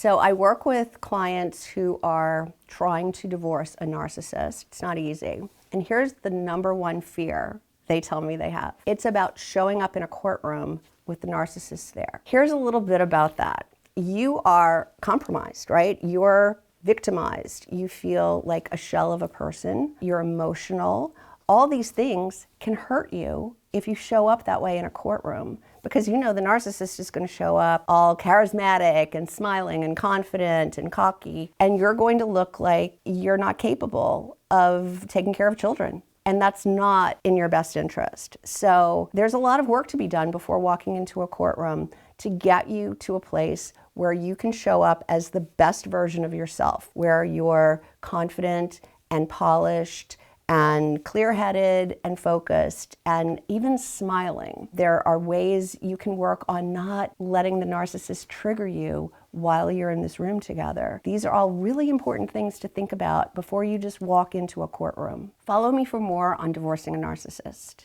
So I work with clients who are trying to divorce a narcissist. It's not easy. And here's the number one fear they tell me they have. It's about showing up in a courtroom with the narcissist there. Here's a little bit about that. You are compromised, right? You're victimized. You feel like a shell of a person. You're emotional. All these things can hurt you if you show up that way in a courtroom, because you know the narcissist is going to show up all charismatic and smiling and confident and cocky, and you're going to look like you're not capable of taking care of children. And that's not in your best interest. So there's a lot of work to be done before walking into a courtroom to get you to a place where you can show up as the best version of yourself, where you're confident and polished and clear-headed and focused and even smiling. There are ways you can work on not letting the narcissist trigger you while you're in this room together. These are all really important things to think about before you just walk into a courtroom. Follow me for more on divorcing a narcissist.